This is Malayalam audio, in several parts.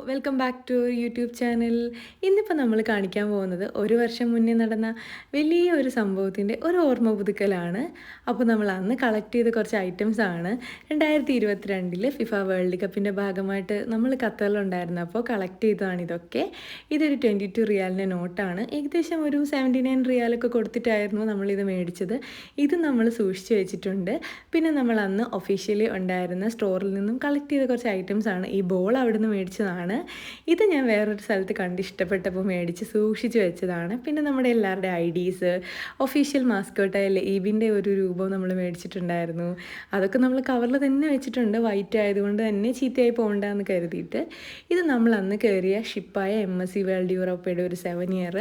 Welcome back to YouTube channel. ഇന്നിപ്പോൾ നമ്മൾ കാണിക്കാൻ പോകുന്നത് ഒരു വർഷം മുന്നേ നടന്ന വലിയൊരു സംഭവത്തിൻ്റെ ഒരു ഓർമ്മ പുതുക്കലാണ്. അപ്പോൾ നമ്മൾ അന്ന് കളക്ട് ചെയ്ത കുറച്ച് ഐറ്റംസ് ആണ് 2022 ഫിഫ വേൾഡ് കപ്പിൻ്റെ ഭാഗമായിട്ട് നമ്മൾ ഖത്തറിലുണ്ടായിരുന്നപ്പോൾ കളക്ട് ചെയ്തതാണ് ഇതൊക്കെ. ഇതൊരു 22 റിയാലിൻ്റെ നോട്ടാണ്. ഏകദേശം ഒരു 79 റിയാലൊക്കെ കൊടുത്തിട്ടായിരുന്നു നമ്മളിത് മേടിച്ചത്. ഇത് നമ്മൾ സൂക്ഷിച്ച് വെച്ചിട്ടുണ്ട്. പിന്നെ നമ്മൾ അന്ന് ഒഫീഷ്യലി ഉണ്ടായിരുന്ന സ്റ്റോറിൽ നിന്നും കളക്ട് ചെയ്ത കുറച്ച് ഐറ്റംസ് ആണ്. ഈ ബോൾ അവിടുന്ന് മേടിച്ചതാണ്. ഇത് ഞാൻ വേറൊരു സ്ഥലത്ത് കണ്ട് ഇഷ്ടപ്പെട്ടപ്പോൾ മേടിച്ച് സൂക്ഷിച്ച് വെച്ചതാണ്. പിന്നെ നമ്മുടെ എല്ലാവരുടെ ഐഡീസ്, ഒഫീഷ്യൽ മാസ്കോട്ടായ ലീബിൻ്റെ ഒരു രൂപം നമ്മൾ മേടിച്ചിട്ടുണ്ടായിരുന്നു. അതൊക്കെ നമ്മൾ കവറിൽ തന്നെ വെച്ചിട്ടുണ്ട്. വൈറ്റ് ആയതുകൊണ്ട് തന്നെ ചീത്തയായി പോകണ്ടെന്ന് കരുതിയിട്ട്. ഇത് നമ്മൾ അന്ന് കയറിയ ഷിപ്പായ MSC വേൾഡ് യൂറോപ്പയുടെ ഒരു 7 ഇയർ.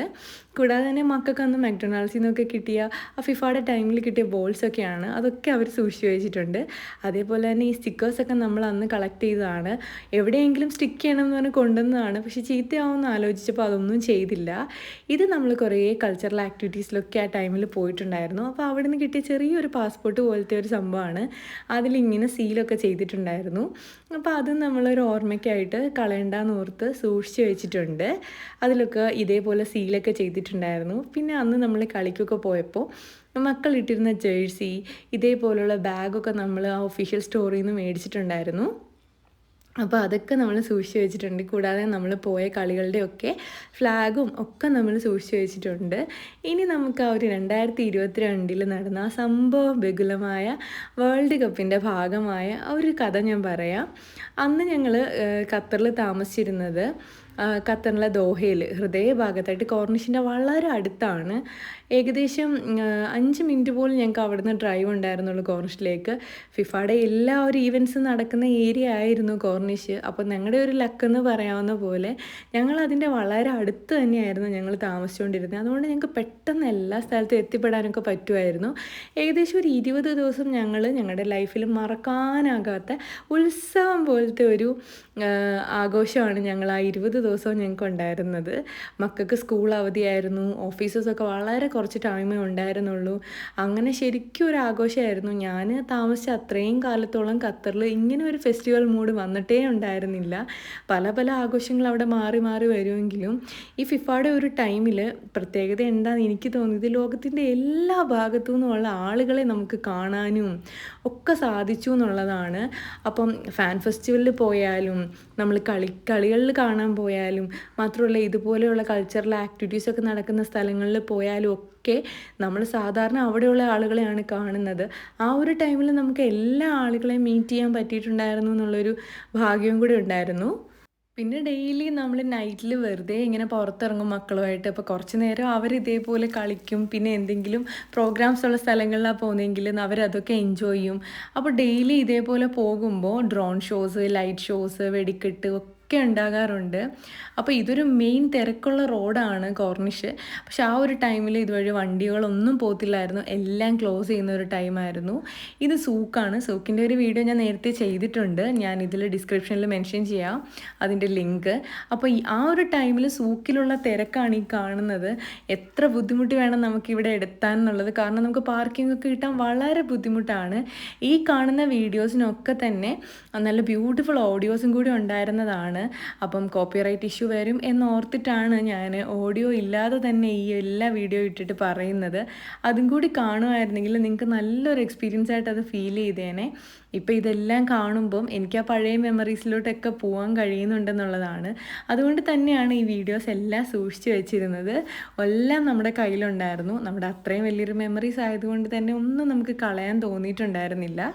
കൂടാതെ തന്നെ മക്കൾക്ക് അന്ന് മക്ഡൊണാൾഡ്സിൽ നിന്നൊക്കെ കിട്ടിയ ആ ഫിഫയുടെ ടൈമിൽ കിട്ടിയ ബോൾസൊക്കെയാണ്. അതൊക്കെ അവർ സൂക്ഷിച്ച് വെച്ചിട്ടുണ്ട്. അതേപോലെ തന്നെ ഈ സ്റ്റിക്കേഴ്സൊക്കെ നമ്മൾ അന്ന് കളക്ട് ചെയ്തതാണ്. എവിടെയെങ്കിലും സ്റ്റിക്ക് ചെയ്യണം എന്ന് പറഞ്ഞ് കൊണ്ടുവന്നതാണ്. പക്ഷേ ചീത്തയാവുമെന്ന് ആലോചിച്ചപ്പോൾ അതൊന്നും ചെയ്തില്ല. ഇത് നമ്മൾ കുറേ കൾച്ചറൽ ആക്ടിവിറ്റീസിലൊക്കെ ആ ടൈമിൽ പോയിട്ടുണ്ടായിരുന്നു. അപ്പോൾ അവിടെ നിന്ന് കിട്ടിയ ചെറിയൊരു പാസ്പോർട്ട് പോലത്തെ ഒരു സംഭവമാണ്. അതിലിങ്ങനെ സീലൊക്കെ ചെയ്തിട്ടുണ്ടായിരുന്നു. അപ്പോൾ അത് നമ്മളൊരു ഓർമ്മയ്ക്കായിട്ട് കളയണ്ടെന്ന് ഓർത്ത് സൂക്ഷിച്ച് വെച്ചിട്ടുണ്ട്. അതിലൊക്കെ ഇതേപോലെ സീലൊക്കെ ചെയ്തിട്ടുണ്ടായിരുന്നു. പിന്നെ അന്ന് നമ്മൾ കളിക്കൊക്കെ പോയപ്പോൾ മക്കൾ ഇട്ടിരുന്ന ജേഴ്സി, ഇതേപോലുള്ള ബാഗൊക്കെ നമ്മൾ ആ ഒഫീഷ്യൽ സ്റ്റോറിൽ നിന്ന് മേടിച്ചിട്ടുണ്ടായിരുന്നു. അപ്പോൾ അതൊക്കെ നമ്മൾ സൂക്ഷിച്ച് വെച്ചിട്ടുണ്ട്. കൂടാതെ നമ്മൾ പോയ കളികളുടെയൊക്കെ ഫ്ലാഗും ഒക്കെ നമ്മൾ സൂക്ഷിച്ച് വെച്ചിട്ടുണ്ട്. ഇനി നമുക്ക് ആ ഒരു 2022 നടന്ന ആ സംഭവ ബഹുലമായ വേൾഡ് കപ്പിൻ്റെ ഭാഗമായ ഒരു കഥ ഞാൻ പറയാം. അന്ന് ഞങ്ങൾ ഖത്തറിൽ താമസിച്ചിരുന്നത് ഖത്തറിലെ ദോഹയിൽ ഹൃദയഭാഗത്തായിട്ട് കോർണിഷിൻ്റെ വളരെ അടുത്താണ്. ഏകദേശം 5 മിനിറ്റ് പോലും ഞങ്ങൾക്ക് അവിടെ നിന്ന് ഡ്രൈവ് ഉണ്ടായിരുന്നുള്ളൂ കോർണിഷിലേക്ക്. ഫിഫയുടെ എല്ലാ ഒരു ഈവൻറ്റ്സ് നടക്കുന്ന ഏരിയ ആയിരുന്നു കോർണിഷ്. അപ്പോൾ ഞങ്ങളുടെ ഒരു ലക്കെന്ന് പറയാവുന്ന പോലെ ഞങ്ങൾ അതിൻ്റെ വളരെ അടുത്ത് തന്നെയായിരുന്നു ഞങ്ങൾ താമസിച്ചുകൊണ്ടിരുന്നത്. അതുകൊണ്ട് ഞങ്ങൾക്ക് പെട്ടെന്ന് എല്ലാ സ്ഥലത്തും എത്തിപ്പെടാനൊക്കെ പറ്റുമായിരുന്നു. ഏകദേശം ഒരു 20 ദിവസം ഞങ്ങൾ ഞങ്ങളുടെ ലൈഫിൽ മറക്കാനാകാത്ത ഉത്സവം പോലത്തെ ഒരു ആഘോഷമാണ് ഞങ്ങൾ ആ 20 ദിവസവും ഞങ്ങൾക്ക് ഉണ്ടായിരുന്നത്. മക്കൾക്ക് സ്കൂൾ അവധിയായിരുന്നു. ഓഫീസസൊക്കെ വളരെ കുറച്ച് ടൈമേ ഉണ്ടായിരുന്നുള്ളൂ. അങ്ങനെ ശരിക്കും ഒരു ആഘോഷമായിരുന്നു. ഞാൻ താമസിച്ച അത്രയും കാലത്തോളം ഖത്തറിൽ ഇങ്ങനെ ഒരു ഫെസ്റ്റിവൽ മൂഡ് വന്നിട്ടേ ഉണ്ടായിരുന്നില്ല. പല പല ആഘോഷങ്ങൾ അവിടെ മാറി മാറി വരുമെങ്കിലും ഈ ഫിഫയുടെ ഒരു ടൈമിൽ പ്രത്യേകത എന്താണെന്ന് എനിക്ക് തോന്നിയത് ലോകത്തിൻ്റെ എല്ലാ ഭാഗത്തു നിന്നുമുള്ള ആളുകളെ നമുക്ക് കാണാനും ഒക്കെ സാധിച്ചു എന്നുള്ളതാണ്. അപ്പം ഫാൻ ഫെസ്റ്റിവലിൽ പോയാലും നമ്മൾ കളികളിൽ കാണാൻ പോയാലും മാത്രമല്ല ഇതുപോലെയുള്ള കൾച്ചറൽ ആക്ടിവിറ്റീസൊക്കെ നടക്കുന്ന സ്ഥലങ്ങളിൽ പോയാലും ഒക്കെ നമ്മൾ സാധാരണ അവിടെയുള്ള ആളുകളെയാണ് കാണുന്നത്. ആ ഒരു ടൈമിൽ നമുക്ക് എല്ലാ ആളുകളെയും മീറ്റ് ചെയ്യാൻ പറ്റിയിട്ടുണ്ടായിരുന്നു എന്നുള്ളൊരു ഭാഗ്യവും കൂടി ഉണ്ടായിരുന്നു. പിന്നെ ഡെയിലി നമ്മൾ നൈറ്റിൽ വെറുതെ ഇങ്ങനെ പുറത്തിറങ്ങും മക്കളുമായിട്ട്. അപ്പോൾ കുറച്ച് നേരം അവർ ഇതേപോലെ കളിക്കും. പിന്നെ എന്തെങ്കിലും പ്രോഗ്രാംസ് ഉള്ള സ്ഥലങ്ങളിലാണ് പോകുന്നതെങ്കിൽ അവരതൊക്കെ എൻജോയ് ചെയ്യും. അപ്പോൾ ഡെയിലി ഇതേപോലെ പോകുമ്പോൾ ഡ്രോൺ ഷോസ്, ലൈറ്റ് ഷോസ്, വെടിക്കെട്ട് ഒക്കെ ഉണ്ടാകാറുണ്ട്. അപ്പോൾ ഇതൊരു മെയിൻ തിരക്കുള്ള റോഡാണ് കോർണിഷ്. പക്ഷെ ആ ഒരു ടൈമിൽ ഇതുവഴി വണ്ടികളൊന്നും പോകത്തില്ലായിരുന്നു. എല്ലാം ക്ലോസ് ചെയ്യുന്ന ഒരു ടൈമായിരുന്നു. ഇത് സൂക്കാണ്. സൂക്കിൻ്റെ ഒരു വീഡിയോ ഞാൻ നേരത്തെ ചെയ്തിട്ടുണ്ട്. ഞാൻ ഇതിൽ ഡിസ്ക്രിപ്ഷനിൽ മെൻഷൻ ചെയ്യാം അതിൻ്റെ ലിങ്ക്. അപ്പോൾ ആ ഒരു ടൈമിൽ സൂക്കിലുള്ള തിരക്കാണ് ഈ കാണുന്നത്. എത്ര ബുദ്ധിമുട്ട് വേണം നമുക്കിവിടെ എടുത്താൻ എന്നുള്ളത്. കാരണം നമുക്ക് പാർക്കിംഗ് ഒക്കെ കിട്ടാൻ വളരെ ബുദ്ധിമുട്ടാണ്. ഈ കാണുന്ന വീഡിയോസിനൊക്കെ തന്നെ നല്ല ബ്യൂട്ടിഫുൾ ഓഡിയോസും കൂടി ഉണ്ടായിരുന്നതാണ്. അപ്പം കോപ്പിറൈറ്റ് ഇഷ്യൂ വരും എന്നോർത്തിട്ടാണ് ഞാൻ ഓഡിയോ ഇല്ലാതെ തന്നെ ഈ എല്ലാ വീഡിയോ ഇട്ടിട്ട് പറയുന്നത്. അതും കൂടി കാണുമായിരുന്നെങ്കിൽ നിങ്ങൾക്ക് നല്ലൊരു എക്സ്പീരിയൻസ് ആയിട്ട് അത് ഫീൽ ചെയ്തേനെ. ഇപ്പോൾ ഇതെല്ലാം കാണുമ്പം എനിക്ക് ആ പഴയ മെമ്മറീസിലോട്ടൊക്കെ പോകാൻ കഴിയുന്നുണ്ടെന്നുള്ളതാണ്. അതുകൊണ്ട് തന്നെയാണ് ഈ വീഡിയോസ് എല്ലാം സൂക്ഷിച്ച് വെച്ചിരുന്നത്. എല്ലാം നമ്മുടെ കയ്യിലുണ്ടായിരുന്നു. നമ്മുടെ അത്രയും വലിയൊരു മെമ്മറീസ് ആയതുകൊണ്ട് തന്നെ ഒന്നും നമുക്ക് കളയാൻ തോന്നിയിട്ടുണ്ടായിരുന്നില്ല.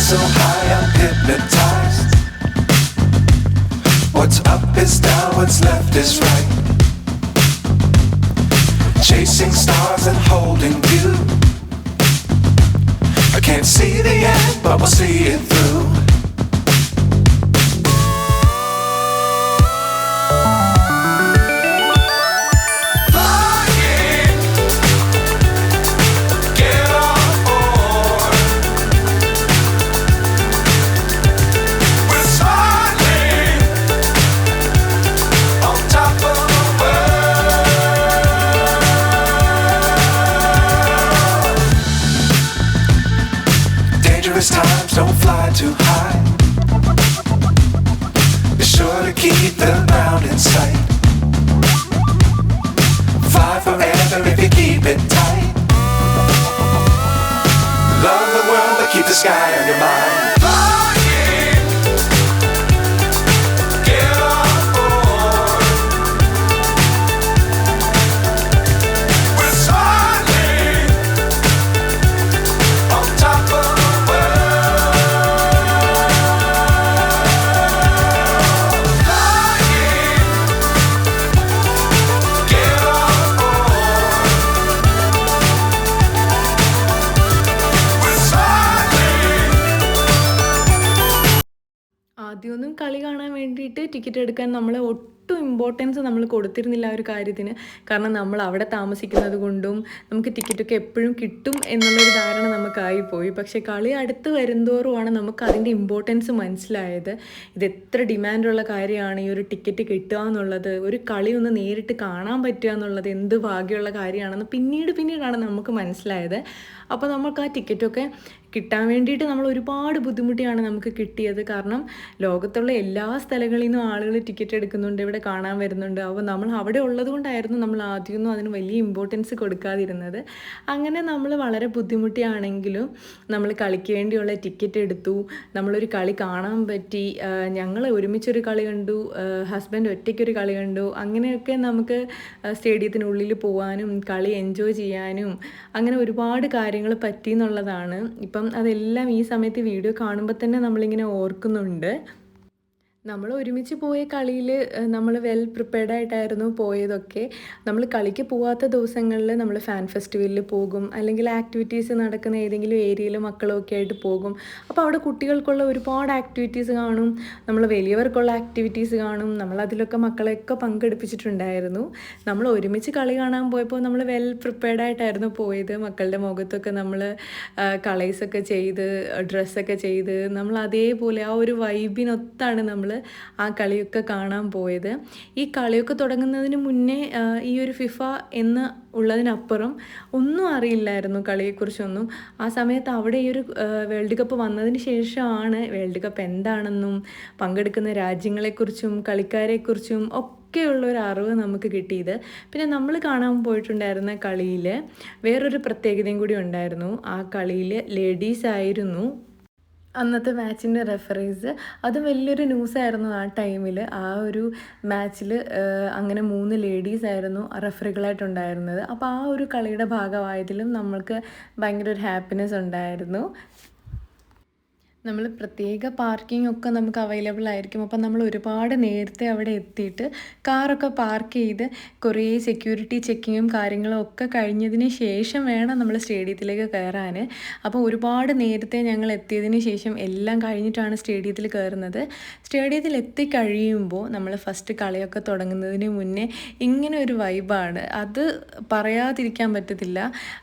So high I'm hypnotized. What's up is down, what's left is right. Chasing stars and holding you. I can't see the end, but we'll see it through. sky on your mind. Flying, get on board. We're soaring on top of the world. Flying, get on board. We're soaring. ആദ്യമൊന്നും കളി കാണാൻ വേണ്ടിയിട്ട് ടിക്കറ്റ് എടുക്കാൻ നമ്മൾ ഒട്ടും ഇമ്പോർട്ടൻസ് നമ്മൾ കൊടുത്തിരുന്നില്ല ആ ഒരു കാര്യത്തിന്. കാരണം നമ്മൾ അവിടെ താമസിക്കുന്നത് കൊണ്ടും നമുക്ക് ടിക്കറ്റൊക്കെ എപ്പോഴും കിട്ടും എന്നുള്ളൊരു ധാരണ നമുക്കായിപ്പോയി. പക്ഷേ കളി അടുത്ത് വരുന്തോറുമാണ് നമുക്ക് അതിൻ്റെ ഇമ്പോർട്ടൻസ് മനസ്സിലായത്. ഇത് എത്ര ഡിമാൻഡുള്ള കാര്യമാണ് ഈ ഒരു ടിക്കറ്റ് കിട്ടുക എന്നുള്ളത്, ഒരു കളി ഒന്ന് നേരിട്ട് കാണാൻ പറ്റുക എന്നുള്ളത് എന്ത് ഭാഗ്യമുള്ള കാര്യമാണെന്ന് പിന്നീടാണ് നമുക്ക് മനസ്സിലായത്. അപ്പോൾ നമുക്ക് ആ ടിക്കറ്റൊക്കെ കിട്ടാൻ വേണ്ടിയിട്ട് നമ്മൾ ഒരുപാട് ബുദ്ധിമുട്ടിയാണ് നമുക്ക് കിട്ടിയത്. കാരണം ലോകത്തുള്ള എല്ലാ സ്ഥലങ്ങളിൽ നിന്നും ആളുകൾ ടിക്കറ്റ് എടുക്കുന്നുണ്ട്, ഇവിടെ കാണാൻ വരുന്നുണ്ട്. അപ്പോൾ നമ്മൾ അവിടെ ഉള്ളത് കൊണ്ടായിരുന്നു നമ്മൾ ആദ്യമൊന്നും അതിന് വലിയ ഇമ്പോർട്ടൻസ് കൊടുക്കാതിരുന്നത്. അങ്ങനെ നമ്മൾ വളരെ ബുദ്ധിമുട്ടിയാണെങ്കിലും നമ്മൾ കളിക്ക് വേണ്ടിയുള്ള ടിക്കറ്റ് എടുത്തു. നമ്മളൊരു കളി കാണാൻ പറ്റി. ഞങ്ങൾ ഒരുമിച്ചൊരു കളി കണ്ടു, ഹസ്ബൻഡ് ഒറ്റയ്ക്കൊരു കളി കണ്ടു. അങ്ങനെയൊക്കെ നമുക്ക് സ്റ്റേഡിയത്തിനുള്ളിൽ പോകാനും കളി എൻജോയ് ചെയ്യാനും അങ്ങനെ ഒരുപാട് കാര്യങ്ങൾ പറ്റി എന്നുള്ളതാണ്. ഇപ്പം അതെല്ലാം ഈ സമയത്ത് വീഡിയോ കാണുമ്പോൾ തന്നെ നമ്മളിങ്ങനെ ഓർക്കുന്നുണ്ട്. നമ്മൾ ഒരുമിച്ച് പോയ കളിയിൽ നമ്മൾ വെൽ പ്രിപ്പയർഡ് ആയിട്ടായിരുന്നു പോയതൊക്കെ. നമ്മൾ കളിക്ക് പോവാത്ത ദിവസങ്ങളിൽ നമ്മൾ ഫാൻ ഫെസ്റ്റിവലിൽ പോകും, അല്ലെങ്കിൽ ആക്ടിവിറ്റീസ് നടക്കുന്ന ഏതെങ്കിലും ഏരിയയിൽ മക്കളൊക്കെ ആയിട്ട് പോകും. അപ്പോൾ അവിടെ കുട്ടികൾക്കുള്ള ഒരുപാട് ആക്ടിവിറ്റീസ് കാണും, നമ്മൾ വലിയവർക്കുള്ള ആക്ടിവിറ്റീസ് കാണും. നമ്മളതിലൊക്കെ മക്കളെയൊക്കെ പങ്കെടുപ്പിച്ചിട്ടുണ്ടായിരുന്നു. നമ്മൾ ഒരുമിച്ച് കളി കാണാൻ പോയപ്പോൾ നമ്മൾ വെൽ പ്രിപ്പയർഡ് ആയിട്ടായിരുന്നു പോയത്. മക്കളുടെ മുഖത്തൊക്കെ നമ്മൾ കളേഴ്സൊക്കെ ചെയ്ത് ഡ്രസ്സൊക്കെ ചെയ്ത് നമ്മൾ അതേപോലെ ആ ഒരു വൈബിനൊത്താണ് നമ്മൾ ആ കളിയൊക്കെ കാണാൻ പോയത്. ഈ കളിയൊക്കെ തുടങ്ങുന്നതിന് മുന്നേ ഈ ഒരു ഫിഫ എന്ന് ഉള്ളതിനപ്പുറം ഒന്നും അറിയില്ലായിരുന്നു കളിയെക്കുറിച്ചൊന്നും. ആ സമയത്ത് അവിടെ ഈ ഒരു വേൾഡ് കപ്പ് വന്നതിന് ശേഷമാണ് വേൾഡ് കപ്പ് എന്താണെന്നും പങ്കെടുക്കുന്ന രാജ്യങ്ങളെക്കുറിച്ചും കളിക്കാരെക്കുറിച്ചും ഒക്കെയുള്ളൊരു അറിവ് നമുക്ക് കിട്ടിയത്. പിന്നെ നമ്മൾ കാണാൻ പോയിട്ടുണ്ടായിരുന്ന കളിയിൽ വേറൊരു പ്രത്യേകതയും കൂടി ഉണ്ടായിരുന്നു. ആ കളിയിൽ ലേഡീസ് ആയിരുന്നു അന്നത്തെ മാച്ചിൻ്റെ റെഫറീസ്. അത് വലിയൊരു ന്യൂസായിരുന്നു ആ ടൈമിൽ. ആ ഒരു മാച്ചിൽ അങ്ങനെ 3 ലേഡീസ് ആയിരുന്നു റെഫറികളായിട്ടുണ്ടായിരുന്നത്. അപ്പോൾ ആ ഒരു കളിയുടെ ഭാഗമായതിലും നമ്മൾക്ക് ഭയങ്കര ഒരു ഹാപ്പിനെസ് ഉണ്ടായിരുന്നു. നമ്മൾ പ്രത്യേക പാർക്കിംഗ് ഒക്കെ നമുക്ക് അവൈലബിൾ ആയിരിക്കും. അപ്പം നമ്മൾ ഒരുപാട് നേരത്തെ അവിടെ എത്തിയിട്ട് കാറൊക്കെ പാർക്ക് ചെയ്ത് കുറേ സെക്യൂരിറ്റി ചെക്കിങ്ങും കാര്യങ്ങളും ഒക്കെ കഴിഞ്ഞതിന് ശേഷം വേണം നമ്മൾ സ്റ്റേഡിയത്തിലേക്ക് കയറാൻ. അപ്പോൾ ഒരുപാട് നേരത്തെ ഞങ്ങൾ എത്തിയതിന് ശേഷം എല്ലാം കഴിഞ്ഞിട്ടാണ് സ്റ്റേഡിയത്തിൽ കയറുന്നത്. സ്റ്റേഡിയത്തിൽ എത്തിക്കഴിയുമ്പോൾ നമ്മൾ ഫസ്റ്റ് കളിയൊക്കെ തുടങ്ങുന്നതിന് മുന്നേ ഇങ്ങനെ ഒരു വൈബാണ്, അത് പറയാതിരിക്കാൻ പറ്റത്തില്ല.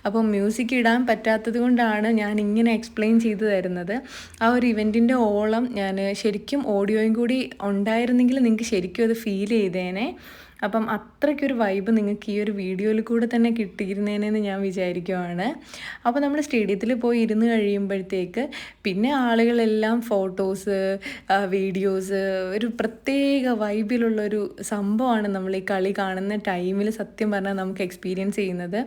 അപ്പം മ്യൂസിക് ഇടാൻ പറ്റാത്തത് കൊണ്ടാണ് ഞാൻ ഇങ്ങനെ എക്സ്പ്ലെയിൻ ചെയ്തു തരുന്നത്. ആ ഒരു ഇവൻറ്റിൻ്റെ ഓളം ഞാൻ ശരിക്കും ഓഡിയോയും കൂടി ഉണ്ടായിരുന്നെങ്കിൽ നിങ്ങൾക്ക് ശരിക്കും അത് ഫീൽ ചെയ്തേനെ. അപ്പം അത്രയ്ക്കൊരു വൈബ് നിങ്ങൾക്ക് ഈ ഒരു വീഡിയോയിൽ കൂടെ തന്നെ കിട്ടിയിരുന്നേനെന്ന് ഞാൻ വിചാരിക്കുവാണ്. അപ്പോൾ നമ്മൾ സ്റ്റേഡിയത്തിൽ പോയി ഇരുന്ന് കഴിയുമ്പോഴത്തേക്ക് പിന്നെ ആളുകളെല്ലാം ഫോട്ടോസ് വീഡിയോസ് ഒരു പ്രത്യേക വൈബിലുള്ളൊരു സംഭവമാണ് നമ്മൾ ഈ കളി കാണുന്ന ടൈമിൽ സത്യം പറഞ്ഞാൽ നമുക്ക് എക്സ്പീരിയൻസ് ചെയ്യുന്നത്.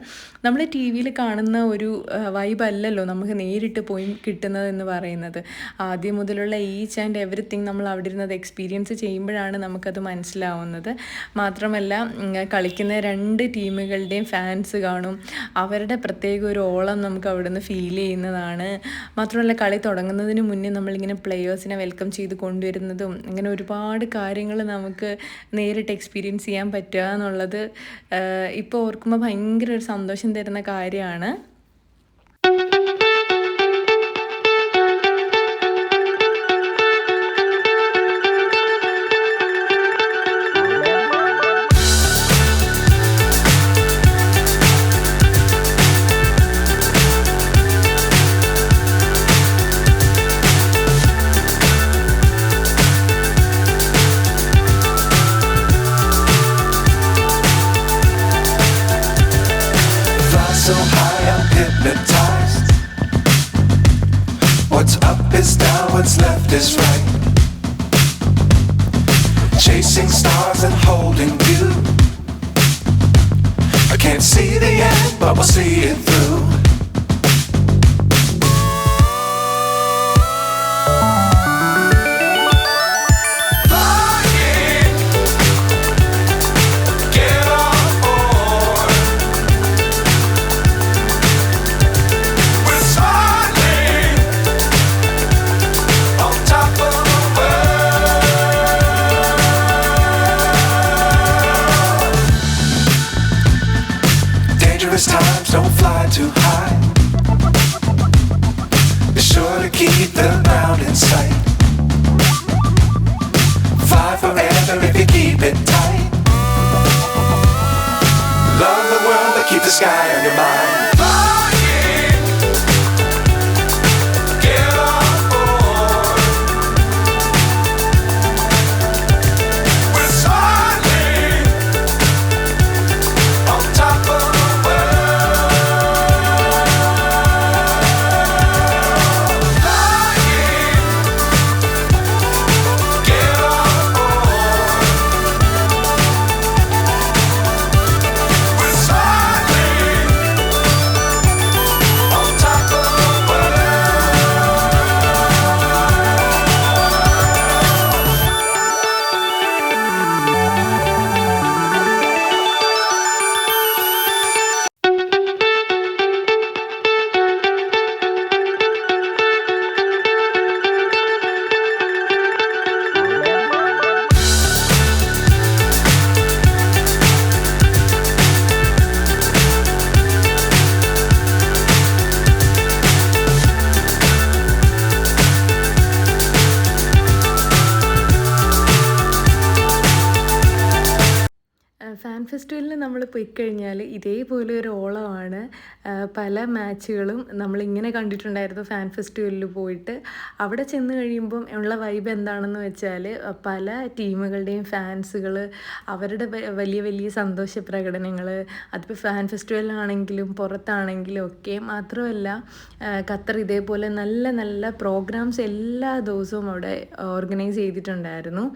നമ്മൾ ടി വിയിൽ കാണുന്ന ഒരു വൈബല്ലല്ലോ നമുക്ക് നേരിട്ട് പോയി കിട്ടുന്നതെന്ന് പറയുന്നത്. ആദ്യം മുതലുള്ള ഈച്ച് ആൻഡ് എവറിത്തിങ് നമ്മൾ അവിടെ ഇരുന്നത് എക്സ്പീരിയൻസ് ചെയ്യുമ്പോഴാണ് നമുക്കത് മനസ്സിലാവുന്നത്. മാത്രമല്ല കളിക്കുന്ന 2 ടീമുകളുടെയും ഫാൻസ് കാണും, അവരുടെ പ്രത്യേക ഒരു ഓളം നമുക്ക് അവിടെ നിന്ന് ഫീൽ ചെയ്യുന്നതാണ്. മാത്രമല്ല കളി തുടങ്ങുന്നതിന് മുന്നേ നമ്മളിങ്ങനെ പ്ലെയേഴ്സിനെ വെൽക്കം ചെയ്ത് കൊണ്ടുവരുന്നതും അങ്ങനെ ഒരുപാട് കാര്യങ്ങൾ നമുക്ക് നേരിട്ട് എക്സ്പീരിയൻസ് ചെയ്യാൻ പറ്റുക എന്നുള്ളത് ഇപ്പോൾ ഓർക്കുമ്പോൾ ഭയങ്കര ഒരു സന്തോഷം തരുന്ന കാര്യമാണ്. So high I'm hypnotized. What's up is down, what's left is right. Chasing stars and holding you. I can't see the end, but we'll see it through. Dangerous times, don't fly too high. Be sure to keep the ground in sight. Fly forever if you keep it tight. Love the world but keep the sky on your mind. Flying, get on board. We're soaring on top of the world. Flying, get on board. We're soaring on top of the world. Fan ഫെസ്റ്റിവലിന് നമ്മൾ പോയി കഴിഞ്ഞാൽ ഇതേപോലെ ഒരു ഓളമാണ്. പല മാച്ചുകളും നമ്മളിങ്ങനെ കണ്ടിട്ടുണ്ടായിരുന്നു ഫാൻ ഫെസ്റ്റിവലിൽ പോയിട്ട്. അവിടെ ചെന്ന് കഴിയുമ്പം ഉള്ള വൈബ് എന്താണെന്ന് വെച്ചാൽ പല ടീമുകളുടെയും ഫാൻസുകൾ അവരുടെ വലിയ വലിയ സന്തോഷ പ്രകടനങ്ങൾ, അതിപ്പോൾ ഫാൻ ഫെസ്റ്റിവലാണെങ്കിലും പുറത്താണെങ്കിലും ഒക്കെ. മാത്രമല്ല ഖത്തർ ഇതേപോലെ നല്ല നല്ല പ്രോഗ്രാംസ് എല്ലാ ദിവസവും അവിടെ ഓർഗനൈസ് ചെയ്തിട്ടുണ്ടായിരുന്നു.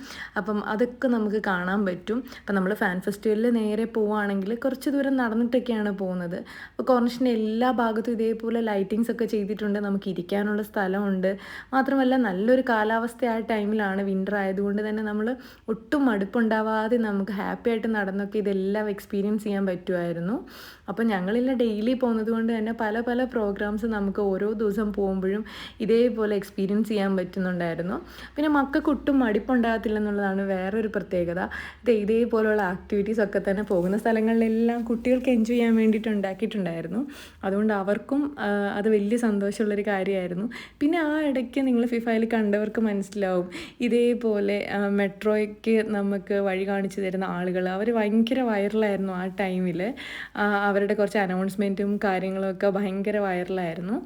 അപ്പം അതൊക്കെ നമുക്ക് കാണാൻ പറ്റും. അപ്പം നമ്മൾ ഫാൻ ഫെസ്റ്റിവലിൽ നേരെ പോവുകയാണെങ്കിൽ കുറച്ച് ദൂരം നടന്നിട്ടൊക്കെയാണ് പോകുന്നത്. അപ്പോൾ കോർണിഷിൻ്റെ എല്ലാ ഭാഗത്തും ഇതേപോലെ ലൈറ്റിങ്സ് ഒക്കെ ചെയ്തിട്ടുണ്ട്. നമുക്ക് ഇരിക്കാനുള്ള സ്ഥലമുണ്ട്. മാത്രമല്ല നല്ലൊരു കാലാവസ്ഥ ആ ടൈമിലാണ്, വിൻ്റർ ആയതുകൊണ്ട് തന്നെ നമ്മൾ ഒട്ടും മടുപ്പുണ്ടാവാതെ നമുക്ക് ഹാപ്പി ആയിട്ട് നടന്നൊക്കെ ഇതെല്ലാം എക്സ്പീരിയൻസ് ചെയ്യാൻ പറ്റുമായിരുന്നു. അപ്പോൾ ഞങ്ങളില്ല ഡെയിലി പോകുന്നത് കൊണ്ട് തന്നെ പല പല പ്രോഗ്രാംസ് നമുക്ക് ഓരോ ദിവസം പോകുമ്പോഴും ഇതേപോലെ എക്സ്പീരിയൻസ് ചെയ്യാൻ പറ്റുന്നുണ്ടായിരുന്നു. പിന്നെ മക്കൾക്ക് ഒട്ടും മടുപ്പുണ്ടാകത്തില്ലെന്നുള്ളതാണ് വേറൊരു പ്രത്യേകത. ഇതേപോലുള്ള ആക്ടിവിറ്റീസ് ഒക്കെ തന്നെ പോകുന്ന സ്ഥലങ്ങളിലെല്ലാം കുട്ടികൾക്ക് എൻജോയ് ചെയ്യാൻ വേണ്ടിയിട്ട് ഉണ്ടാക്കിയിട്ടുണ്ടായിരുന്നു. അതുകൊണ്ട് അവർക്കും അത് വലിയ സന്തോഷമുള്ളൊരു കാര്യമായിരുന്നു. പിന്നെ ആ ഇടയ്ക്ക് നിങ്ങൾ ഫിഫയിൽ കണ്ടവർക്ക് മനസ്സിലാവും, ഇതേപോലെ മെട്രോയ്ക്ക് നമുക്ക് വഴി കാണിച്ചു തരുന്ന ആളുകൾ അവർ ഭയങ്കര വൈറലായിരുന്നു ആ ടൈമിൽ. അവരുടെ കുറച്ച് അനൗൺസ്മെൻറ്റും കാര്യങ്ങളൊക്കെ ഭയങ്കര വൈറലായിരുന്നു.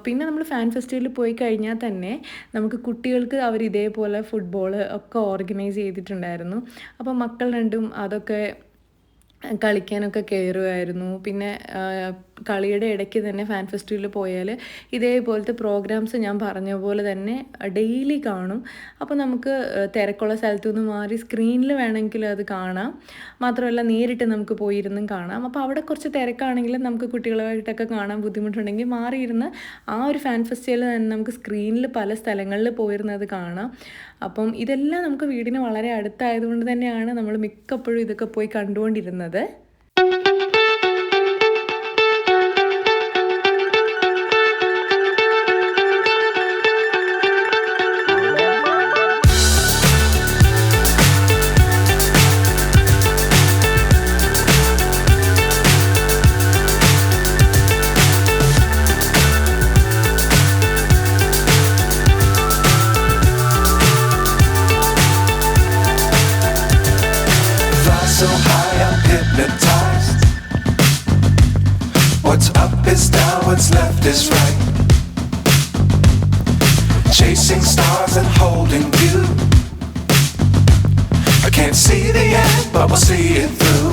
പിന്നെ നമ്മൾ ഫാൻ ഫെസ്റ്റിവലിൽ പോയി കഴിഞ്ഞാൽ തന്നെ നമുക്ക് കുട്ടികൾക്ക് അവർ ഇതേപോലെ ഫുട്ബോൾ ഒക്കെ ഓർഗനൈസ് ചെയ്തിട്ടുണ്ടായിരുന്നു. അപ്പോൾ മക്കൾ രണ്ടും അതൊക്കെ കളിക്കാനൊക്കെ കയറുമായിരുന്നു. പിന്നെ കളിയുടെ ഇടയ്ക്ക് തന്നെ ഫാൻ ഫെസ്റ്റിവലിൽ പോയാൽ ഇതേപോലത്തെ പ്രോഗ്രാംസ് ഞാൻ പറഞ്ഞ പോലെ തന്നെ ഡെയിലി കാണും. അപ്പോൾ നമുക്ക് തിരക്കുള്ള സ്ഥലത്തു നിന്ന് മാറി സ്ക്രീനിൽ വേണമെങ്കിൽ അത് കാണാം. മാത്രമല്ല നേരിട്ട് നമുക്ക് പോയിരുന്നും കാണാം. അപ്പോൾ അവിടെ കുറച്ച് തിരക്കാണെങ്കിലും നമുക്ക് കുട്ടികളുമായിട്ടൊക്കെ കാണാൻ ബുദ്ധിമുട്ടുണ്ടെങ്കിൽ മാറിയിരുന്ന് ആ ഒരു ഫാൻ ഫെസ്റ്റിവൽ തന്നെ നമുക്ക് സ്ക്രീനിൽ പല സ്ഥലങ്ങളിൽ പോയിരുന്നത് കാണാം. അപ്പം ഇതെല്ലാം നമുക്ക് വീടിന് വളരെ അടുത്തായതുകൊണ്ട് തന്നെയാണ് നമ്മൾ മിക്കപ്പോഴും ഇതൊക്കെ പോയി കണ്ടുകൊണ്ടിരുന്നത്. So high I'm hypnotized. What's up is down, what's left is right. Chasing stars and holding you. I can't see the end, but we'll see it through.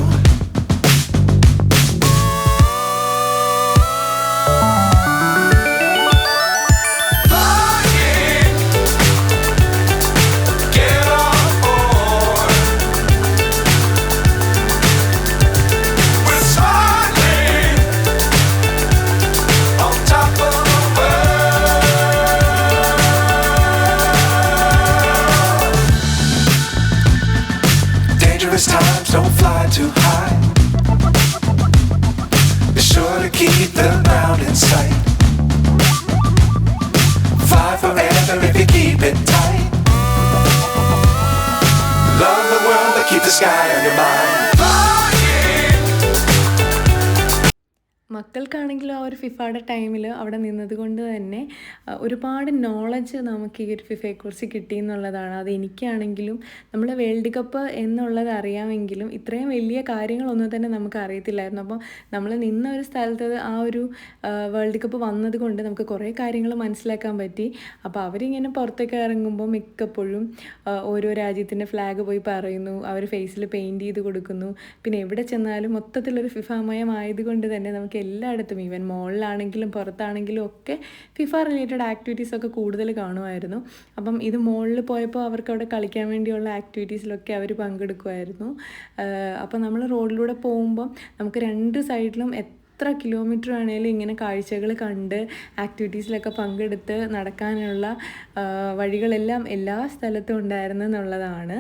Times don't fly too high. Be sure to keep the ground in sight. Fly forever if you keep it tight. Love the world but keep the sky on your mind. മക്കൾക്കാണെങ്കിലും ആ ഒരു ഫിഫയുടെ ടൈമിൽ അവിടെ നിന്നത് കൊണ്ട് തന്നെ ഒരുപാട് നോളജ് നമുക്ക് ഈ ഒരു ഫിഫയെക്കുറിച്ച് കിട്ടി എന്നുള്ളതാണ്. അത് എനിക്കാണെങ്കിലും നമ്മൾ വേൾഡ് കപ്പ് എന്നുള്ളത് അറിയാമെങ്കിലും ഇത്രയും വലിയ കാര്യങ്ങളൊന്നും തന്നെ നമുക്ക് അറിയത്തില്ലായിരുന്നു. അപ്പോൾ നമ്മൾ നിന്ന ഒരു സ്ഥലത്ത് ആ ഒരു വേൾഡ് കപ്പ് വന്നത് കൊണ്ട് നമുക്ക് കുറേ കാര്യങ്ങൾ മനസ്സിലാക്കാൻ പറ്റി. അപ്പോൾ അവരിങ്ങനെ പുറത്തേക്ക് ഇറങ്ങുമ്പോൾ മിക്കപ്പോഴും ഓരോ രാജ്യത്തിൻ്റെ ഫ്ലാഗ് പോയി പറയുന്നു, അവർ ഫേസിൽ പെയിൻറ്റ് ചെയ്ത് കൊടുക്കുന്നു. പിന്നെ എവിടെ ചെന്നാലും മൊത്തത്തിലൊരു ഫിഫാമയം ആയതുകൊണ്ട് തന്നെ നമുക്ക് എല്ലായിടത്തും ഈവൻ മോളിലാണെങ്കിലും പുറത്താണെങ്കിലും ഒക്കെ ഫിഫ റിലേറ്റഡ് ആക്ടിവിറ്റീസൊക്കെ കൂടുതൽ കാണുമായിരുന്നു. അപ്പം ഇത് മോളിൽ പോയപ്പോൾ അവർക്ക് അവിടെ കളിക്കാൻ വേണ്ടിയുള്ള ആക്ടിവിറ്റീസിലൊക്കെ അവർ പങ്കെടുക്കുമായിരുന്നു. അപ്പോൾ നമ്മൾ റോഡിലൂടെ പോകുമ്പം നമുക്ക് രണ്ട് സൈഡിലും എത്ര കിലോമീറ്റർ ആണെങ്കിലും ഇങ്ങനെ കാഴ്ചകൾ കണ്ട് ആക്ടിവിറ്റീസിലൊക്കെ പങ്കെടുത്ത് നടക്കാനുള്ള വഴികളെല്ലാം എല്ലാ സ്ഥലത്തും ഉണ്ടായിരുന്നു എന്നുള്ളതാണ്.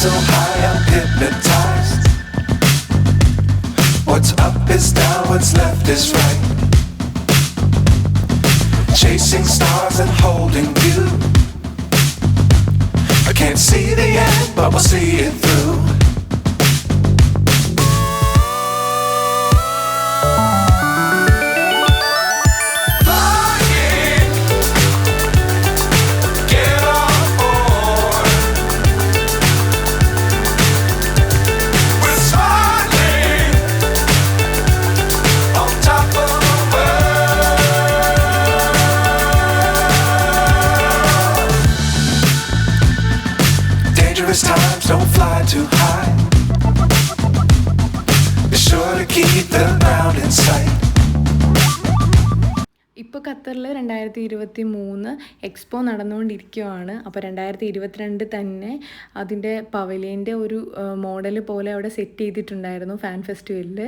So high I'm hypnotized. What's up is down, what's left is right. Chasing stars and holding you. I can't see the end, but we'll see it through. Times don't fly too high. Be sure to keep the ground in sight. ഇപ്പോൾ ഖത്തറിൽ 2023 എക്സ്പോ നടന്നുകൊണ്ടിരിക്കുകയാണ്. അപ്പോൾ 2022 തന്നെ അതിൻ്റെ പവലിയൻ്റെ ഒരു മോഡൽ പോലെ അവിടെ സെറ്റ് ചെയ്തിട്ടുണ്ടായിരുന്നു ഫാൻ ഫെസ്റ്റിവലിൽ.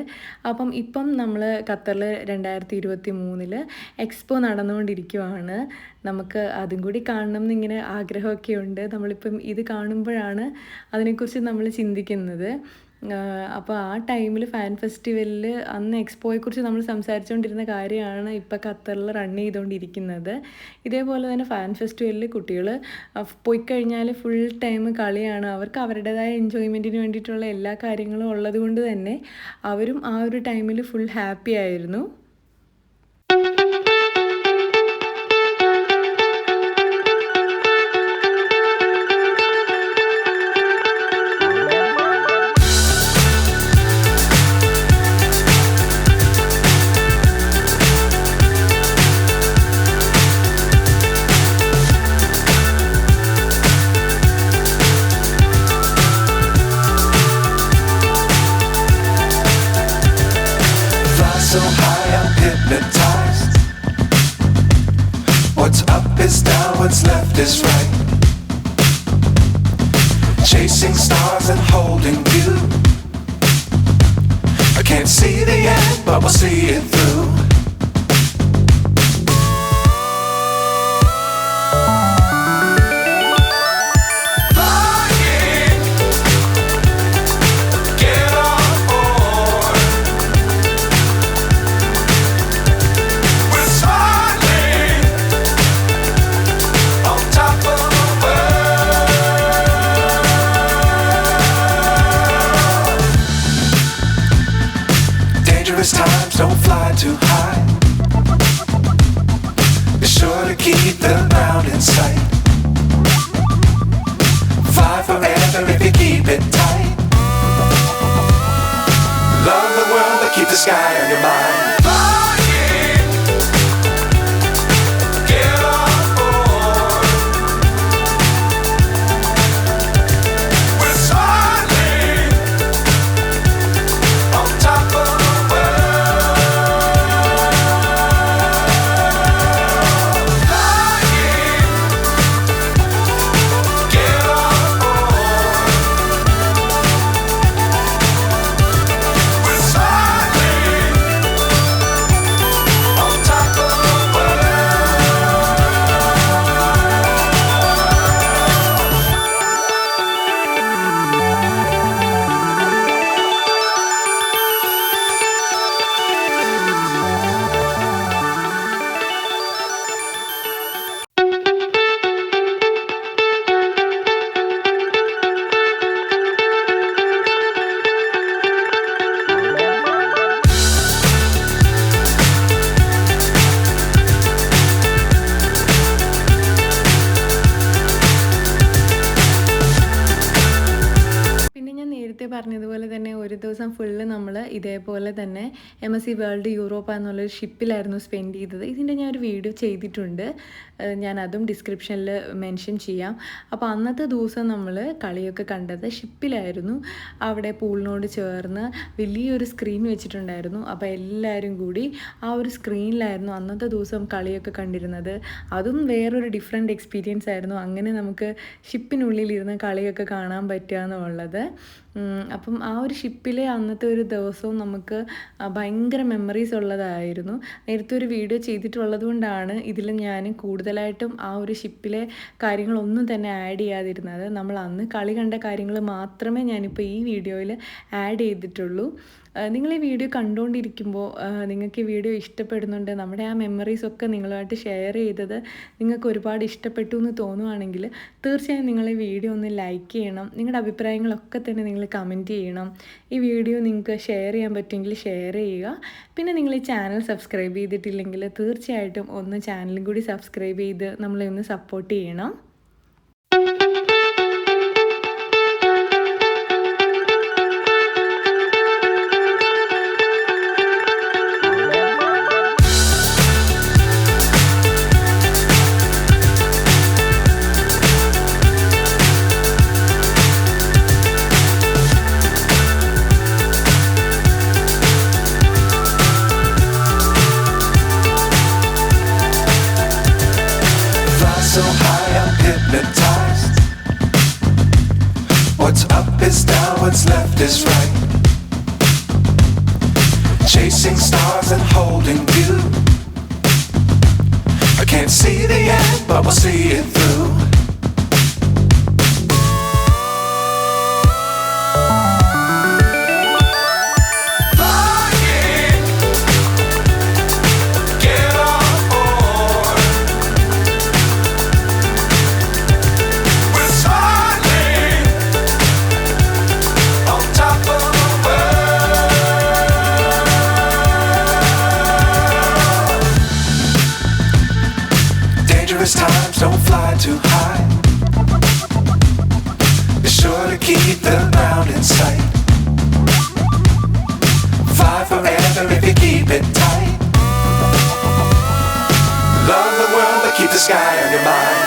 അപ്പം ഇപ്പം നമ്മൾ ഖത്തറിൽ 2023 എക്സ്പോ നടന്നുകൊണ്ടിരിക്കുകയാണ്. നമുക്ക് അതും കൂടി കാണണം എന്നിങ്ങനെ ആഗ്രഹമൊക്കെ ഉണ്ട്. നമ്മളിപ്പം ഇത് കാണുമ്പോഴാണ് അതിനെക്കുറിച്ച് നമ്മൾ ചിന്തിക്കുന്നത്. അപ്പോൾ ആ ടൈമിൽ ഫാൻ ഫെസ്റ്റിവലിൽ അന്ന് എക്സ്പോയെക്കുറിച്ച് നമ്മൾ സംസാരിച്ചുകൊണ്ടിരുന്ന കാര്യമാണ് ഇപ്പോൾ ഖത്തറിൽ റൺ ചെയ്തുകൊണ്ടിരിക്കുന്നത്. ഇതേപോലെ തന്നെ ഫാൻ ഫെസ്റ്റിവലിൽ കുട്ടികൾ പോയി കഴിഞ്ഞാൽ ഫുൾ ടൈം കളിയാണ്. അവർക്ക് അവരുടേതായ എൻജോയ്മെൻറ്റിന് വേണ്ടിയിട്ടുള്ള എല്ലാ കാര്യങ്ങളും ഉള്ളത് കൊണ്ട് തന്നെ അവരും ആ ഒരു ടൈമിൽ ഫുൾ ഹാപ്പി ആയിരുന്നു. So high I'm hypnotized. What's up is down, what's left is right. Chasing stars and holding you. I can't see the end, but we'll see it through. Times don't fly too high. Be sure to keep the ground in sight. Fly forever if you keep it tight. Love the world but keep the sky on your mind. ദിവസം ഫുള്ള് നമ്മൾ ഇതേപോലെ തന്നെ MSC വേൾഡ് യൂറോപ്പ എന്നുള്ളൊരു ഷിപ്പിലായിരുന്നു സ്പെൻഡ് ചെയ്തത്. ഇതിൻ്റെ ഞാനൊരു വീഡിയോ ചെയ്തിട്ടുണ്ട്, ഞാൻ അതും ഡിസ്ക്രിപ്ഷനിൽ മെൻഷൻ ചെയ്യാം. അപ്പോൾ അന്നത്തെ ദിവസം നമ്മൾ കളിയൊക്കെ കണ്ടത് ഷിപ്പിലായിരുന്നു. അവിടെ പൂളിനോട് ചേർന്ന് വലിയൊരു സ്ക്രീൻ വെച്ചിട്ടുണ്ടായിരുന്നു. അപ്പോൾ എല്ലാവരും കൂടി ആ ഒരു സ്ക്രീനിലായിരുന്നു അന്നത്തെ ദിവസം കളിയൊക്കെ കണ്ടിരുന്നത്. അതും വേറൊരു ഡിഫറെൻറ്റ് എക്സ്പീരിയൻസ് ആയിരുന്നു. അങ്ങനെ നമുക്ക് ഷിപ്പിനുള്ളിലിരുന്ന് കളിയൊക്കെ കാണാൻ പറ്റുക എന്നുള്ളത്. അപ്പം ആ ഒരു ഷിപ്പിലെ അന്നത്തെ ഒരു ദിവസവും നമുക്ക് ഭയങ്കര മെമ്മറീസ് ഉള്ളതായിരുന്നു. നേരത്തെ ഒരു വീഡിയോ ചെയ്തിട്ടുള്ളത് കൊണ്ടാണ് ഇതിൽ ഞാൻ കൂടുതലായിട്ടും ആ ഒരു ഷിപ്പിലെ കാര്യങ്ങളൊന്നും തന്നെ ആഡ് ചെയ്യാതിരുന്നത്. നമ്മൾ അന്ന് കളി കണ്ട കാര്യങ്ങൾ മാത്രമേ ഞാനിപ്പോൾ ഈ വീഡിയോയിൽ ആഡ് ചെയ്തിട്ടുള്ളൂ. നിങ്ങൾ ഈ വീഡിയോ കണ്ടുകൊണ്ടിരിക്കുമ്പോൾ നിങ്ങൾക്ക് ഈ വീഡിയോ ഇഷ്ടപ്പെടുന്നുണ്ട്, നമ്മുടെ ആ മെമ്മറീസൊക്കെ നിങ്ങളുമായിട്ട് ഷെയർ ചെയ്തത് നിങ്ങൾക്ക് ഒരുപാട് ഇഷ്ടപ്പെട്ടു എന്ന് തോന്നുവാണെങ്കിൽ തീർച്ചയായും നിങ്ങൾ ഈ വീഡിയോ ഒന്ന് ലൈക്ക് ചെയ്യണം. നിങ്ങളുടെ അഭിപ്രായങ്ങളൊക്കെ തന്നെ നിങ്ങൾ കമൻറ്റ് ചെയ്യണം. ഈ വീഡിയോ നിങ്ങൾക്ക് ഷെയർ ചെയ്യാൻ പറ്റുമെങ്കിൽ ഷെയർ ചെയ്യുക. പിന്നെ നിങ്ങൾ ഈ ചാനൽ സബ്സ്ക്രൈബ് ചെയ്തിട്ടില്ലെങ്കിൽ തീർച്ചയായിട്ടും ഒന്ന് ചാനലും കൂടി സബ്സ്ക്രൈബ് ചെയ്ത് നമ്മളെ ഒന്ന് സപ്പോർട്ട് ചെയ്യണം. So high, I'm hypnotized. What's up is down, what's left is right. Chasing stars and holding you. I can't see the end, but we'll see it through. Times don't fly too high. Be sure to keep the ground in sight. Fly forever if you keep it tight. Love the world but keep the sky on your mind.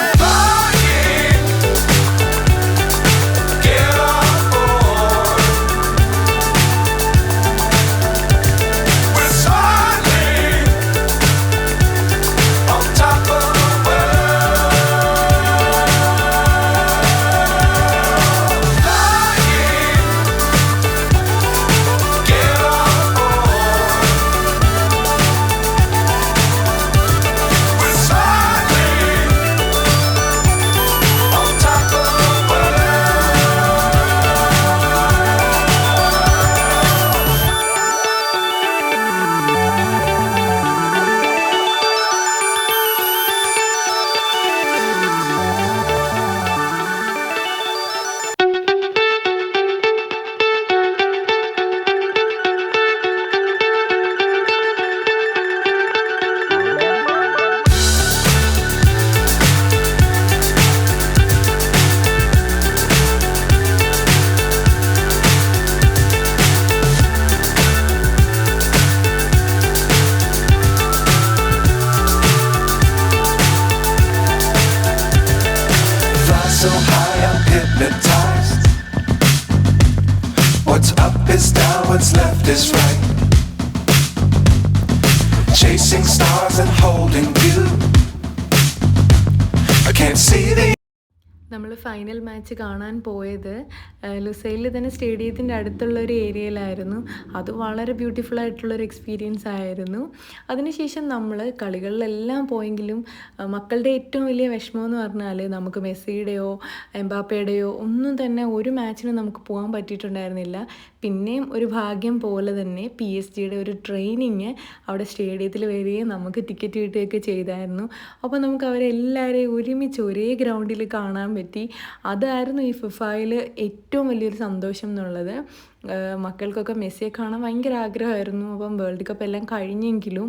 So high, I'm hypnotized. What's up is down, what's left is right. Chasing stars and holding you. I can't see the. നമ്മൾ ഫൈനൽ മാച്ച് കാണാൻ പോയത് ലുസൈലിൽ തന്നെ സ്റ്റേഡിയത്തിൻ്റെ അടുത്തുള്ള ഒരു ഏരിയയിലായിരുന്നു. അത് വളരെ ബ്യൂട്ടിഫുൾ ആയിട്ടുള്ളൊരു എക്സ്പീരിയൻസ് ആയിരുന്നു. അതിനുശേഷം നമ്മൾ കളികളിലെല്ലാം പോയെങ്കിലും മക്കളുടെ ഏറ്റവും വലിയ വിഷമം എന്ന് പറഞ്ഞാൽ നമുക്ക് മെസ്സിയുടെയോ എംബാപ്പയുടെയോ ഒന്നും തന്നെ ഒരു മാച്ചിന് നമുക്ക് പോകാൻ പറ്റിയിട്ടുണ്ടായിരുന്നില്ല. പിന്നെയും ഒരു ഭാഗ്യം പോലെ തന്നെ PSG ഒരു ട്രെയിനിങ് അവിടെ സ്റ്റേഡിയത്തിൽ വരികയും നമുക്ക് ടിക്കറ്റ് കിട്ടുകയൊക്കെ ചെയ്തായിരുന്നു. അപ്പോൾ നമുക്ക് അവരെല്ലാവരെയും ഒരുമിച്ച് ഒരേ ഗ്രൗണ്ടിൽ കാണാൻ പറ്റി. അതായിരുന്നു ഈ ഫിഫയിൽ ഏറ്റവും വലിയൊരു സന്തോഷം എന്നുള്ളത്. മക്കൾക്കൊക്കെ മെസ്സിയെ കാണാൻ ഭയങ്കര ആഗ്രഹമായിരുന്നു. അപ്പം വേൾഡ് കപ്പ് എല്ലാം കഴിഞ്ഞെങ്കിലും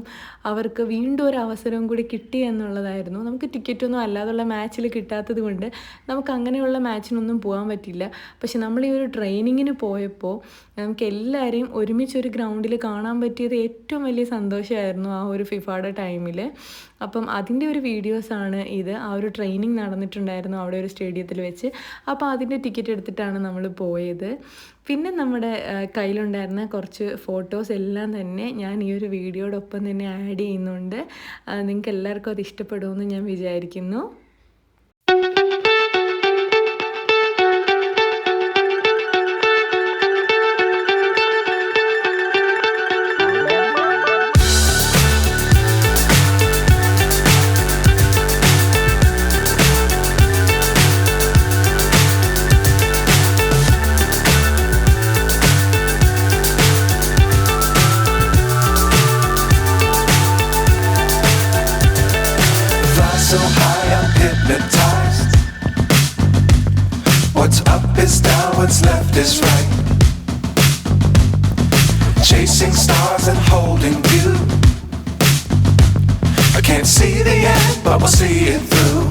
അവർക്ക് വീണ്ടും ഒരു അവസരം കൂടി കിട്ടി എന്നുള്ളതായിരുന്നു. നമുക്ക് ടിക്കറ്റൊന്നും അല്ലാതുള്ള മാച്ചിൽ കിട്ടാത്തത് കൊണ്ട് നമുക്ക് അങ്ങനെയുള്ള മാച്ചിനൊന്നും പോകാൻ പറ്റില്ല. പക്ഷെ നമ്മൾ ഈ ഒരു ട്രെയിനിങ്ങിന് പോയപ്പോൾ നമുക്ക് എല്ലാവരെയും ഒരുമിച്ചൊരു ഗ്രൗണ്ടിൽ കാണാൻ പറ്റിയത് ഏറ്റവും വലിയ സന്തോഷമായിരുന്നു ആ ഒരു ഫിഫയുടെ ടൈമിൽ. അപ്പം അതിൻ്റെ ഒരു വീഡിയോസാണ് ഇത്. ആ ഒരു ട്രെയിനിങ് നടന്നിട്ടുണ്ടായിരുന്നു അവിടെ ഒരു സ്റ്റേഡിയത്തിൽ വെച്ച്. അപ്പോൾ അതിൻ്റെ ടിക്കറ്റ് എടുത്തിട്ടാണ് നമ്മൾ പോയത്. പിന്നെ നമ്മുടെ കയ്യിലുണ്ടായിരുന്ന കുറച്ച് ഫോട്ടോസ് എല്ലാം തന്നെ ഞാൻ ഈ ഒരു വീഡിയോടൊപ്പം തന്നെ ആഡ് ചെയ്യുന്നുണ്ട്. നിങ്ങൾക്ക് എല്ലാവർക്കും അത് ഇഷ്ടപ്പെടുമെന്ന് ഞാൻ വിചാരിക്കുന്നു. So high, I'm hypnotized. What's up is down, what's left is right. Chasing stars and holding you. I can't see the end, but we'll see it through.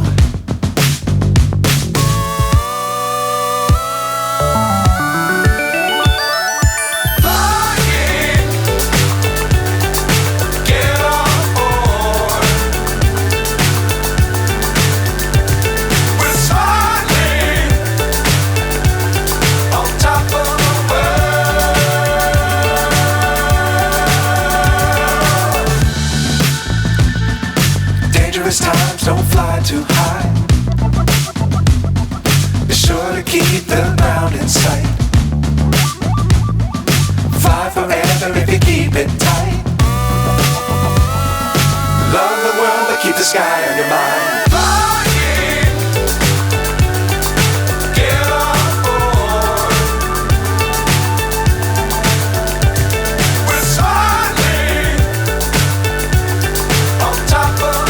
Times don't fly too high. Be sure to keep the ground in sight. Fly forever if you keep it tight. Love the world but keep the sky on your mind. Flying, get on board. We're soaring on top of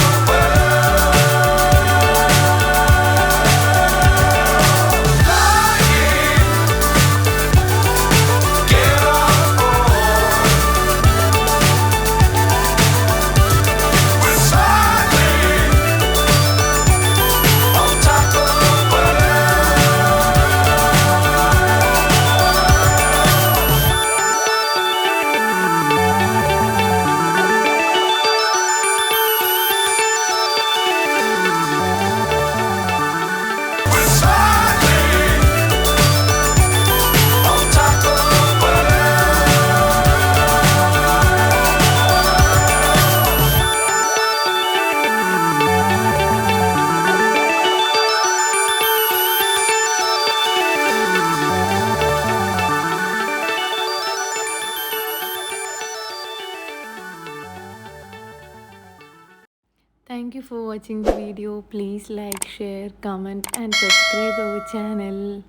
Thank you for watching the video. Please like, share, comment and subscribe our channel.